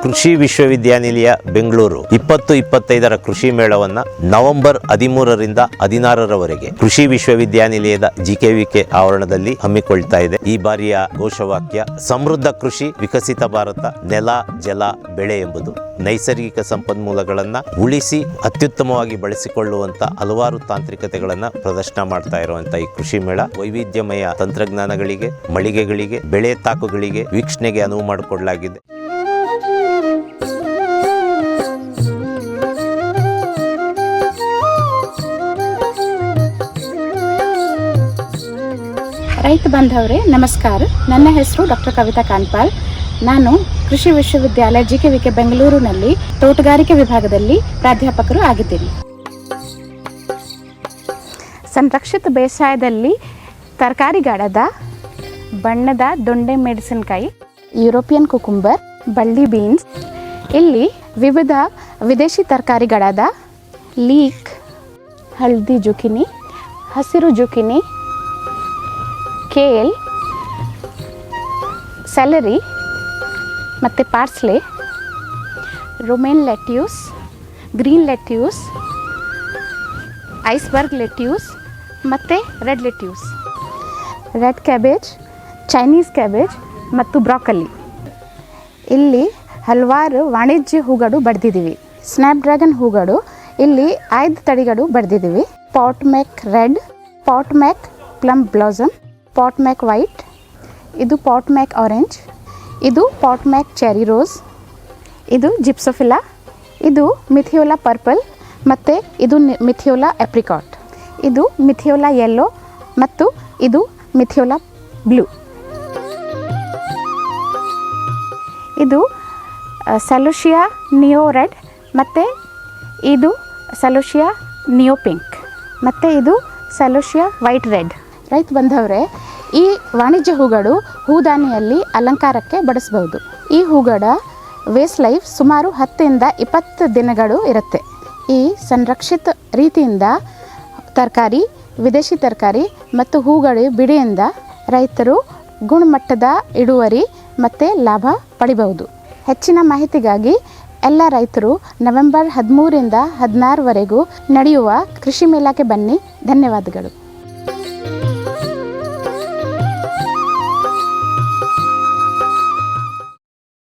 ಕೃಷಿ ವಿಶ್ವವಿದ್ಯಾನಿಲಯ ಬೆಂಗಳೂರು 2025 ಕೃಷಿ ಮೇಳವನ್ನ ನವೆಂಬರ್ 13ರಿಂದ 16ರವರೆಗೆ ಕೃಷಿ ವಿಶ್ವವಿದ್ಯಾನಿಲಯದ ಜಿಕೆವಿಕೆ ಆವರಣದಲ್ಲಿ ಹಮ್ಮಿಕೊಳ್ತಾ ಇದೆ. ಈ ಬಾರಿಯ ಘೋಷವಾಕ್ಯ ಸಮೃದ್ಧ ಕೃಷಿ ವಿಕಸಿತ ಭಾರತ, ನೆಲ ಜಲ ಬೆಳೆ ಎಂಬುದು. ನೈಸರ್ಗಿಕ ಸಂಪನ್ಮೂಲಗಳನ್ನ ಉಳಿಸಿ ಅತ್ಯುತ್ತಮವಾಗಿ ಬಳಸಿಕೊಳ್ಳುವಂತ ಹಲವಾರು ತಾಂತ್ರಿಕತೆಗಳನ್ನ ಪ್ರದರ್ಶನ ಮಾಡ್ತಾ ಇರುವಂತ ಈ ಕೃಷಿ ಮೇಳ ವೈವಿಧ್ಯಮಯ ತಂತ್ರಜ್ಞಾನಗಳಿಗೆ, ಮಳಿಗೆಗಳಿಗೆ, ಬೆಳೆ ತಾಕುಗಳಿಗೆ ವೀಕ್ಷಣೆಗೆ ಅನುವು ಮಾಡಿಕೊಡಲಾಗಿದೆ. ರೈತ ಬಾಂಧವರೇ ನಮಸ್ಕಾರ. ನನ್ನ ಹೆಸರು ಡಾಕ್ಟರ್ ಕವಿತಾ ಕಾನ್ಪಾಲ್. ನಾನು ಕೃಷಿ ವಿಶ್ವವಿದ್ಯಾಲಯ ಜಿಕೆವಿಕೆ ಬೆಂಗಳೂರಿನಲ್ಲಿ ತೋಟಗಾರಿಕೆ ವಿಭಾಗದಲ್ಲಿ ಪ್ರಾಧ್ಯಾಪಕರು ಆಗಿದ್ದೀನಿ. ಸಂರಕ್ಷಿತ ಬೇಸಾಯದಲ್ಲಿ ತರಕಾರಿಗಳಾದ ಬಣ್ಣದ ದೊಂಡೆ ಮೆಣಸಿನಕಾಯಿ, ಯುರೋಪಿಯನ್ ಕುಕುಂಬರ್, ಬಳ್ಳಿ ಬೀನ್ಸ್, ಇಲ್ಲಿ ವಿವಿಧ ವಿದೇಶಿ ತರಕಾರಿಗಳಾದ ಲೀಕ್, ಹಳದಿ ಜುಕಿನಿ, ಹಸಿರು ಜುಕಿನಿ, ಕೇಲ್, ಸ್ಯಾಲರಿ ಮತ್ತು parsley, romaine lettuce, green lettuce, iceberg lettuce ಮತ್ತು red lettuce, red cabbage, Chinese cabbage ಮತ್ತು ಬ್ರಾಕಲಿ. ಇಲ್ಲಿ ಹಲವಾರು ವಾಣಿಜ್ಯ ಹೂಗಳು ಬಡ್ದಿದ್ದೀವಿ. ಸ್ನ್ಯಾಪ್ ಡ್ರ್ಯಾಗನ್ ಹೂಗಳು ಇಲ್ಲಿ 5 ತಳಿಗಳು ಬಡ್ದಿದ್ದೀವಿ. ಪಾಟ್ ಮ್ಯಾಕ್ ರೆಡ್, ಪಾಟ್ ಮ್ಯಾಕ್ ಪ್ಲಮ್ ಬ್ಲಾಸಮ್, ಪಾಟ್ ಮ್ಯಾಕ್ ವೈಟ್, ಇದು ಪಾಟ್ ಮ್ಯಾಕ್ ಆರೆಂಜ್, ಇದು ಪಾಟ್ ಮ್ಯಾಕ್ ಚೆರಿ ರೋಸ್, ಇದು ಜಿಪ್ಸೋಫಿಲಾ, ಇದು ಮಿಥಿಯೋಲಾ ಪರ್ಪಲ್ ಮತ್ತು ಇದು ಮಿಥಿಯೋಲಾ ಎಪ್ರಿಕಾಟ್, ಇದು ಮಿಥಿಯೋಲಾ ಯೆಲ್ಲೋ ಮತ್ತು ಇದು ಮಿಥಿಯೋಲಾ ಬ್ಲೂ, ಇದು ಸಲೋಷಿಯಾ ನಿಯೋ ರೆಡ್ ಮತ್ತು ಇದು ಸಲೋಷಿಯಾ ನಿಯೋ ಪಿಂಕ್ ಮತ್ತು ಇದು ಸಲೋಷಿಯಾ ವೈಟ್ ರೆಡ್. ರೈತ ಬಂದವರೇ, ಈ ವಾಣಿಜ್ಯ ಹೂಗಳು ಹೂದಾನಿಯಲ್ಲಿ ಅಲಂಕಾರಕ್ಕೆ ಬಳಸಬಹುದು. ಈ ಹೂಗಳ ವೇಸ್ಟ್ ಲೈಫ್ ಸುಮಾರು 10ರಿಂದ 20 ದಿನಗಳು ಇರುತ್ತೆ. ಈ ಸಂರಕ್ಷಿತ ರೀತಿಯಿಂದ ತರಕಾರಿ, ವಿದೇಶಿ ತರಕಾರಿ ಮತ್ತು ಹೂಗಳ ಬಿಡಿಯಿಂದ ರೈತರು ಗುಣಮಟ್ಟದ ಇಳುವರಿ ಮತ್ತು ಲಾಭ ಪಡಿಬಹುದು. ಹೆಚ್ಚಿನ ಮಾಹಿತಿಗಾಗಿ ಎಲ್ಲ ರೈತರು ನವೆಂಬರ್ 13ರಿಂದ 16ರವರೆಗೂ ನಡೆಯುವ ಕೃಷಿ ಮೇಳಕ್ಕೆ ಬನ್ನಿ. ಧನ್ಯವಾದಗಳು.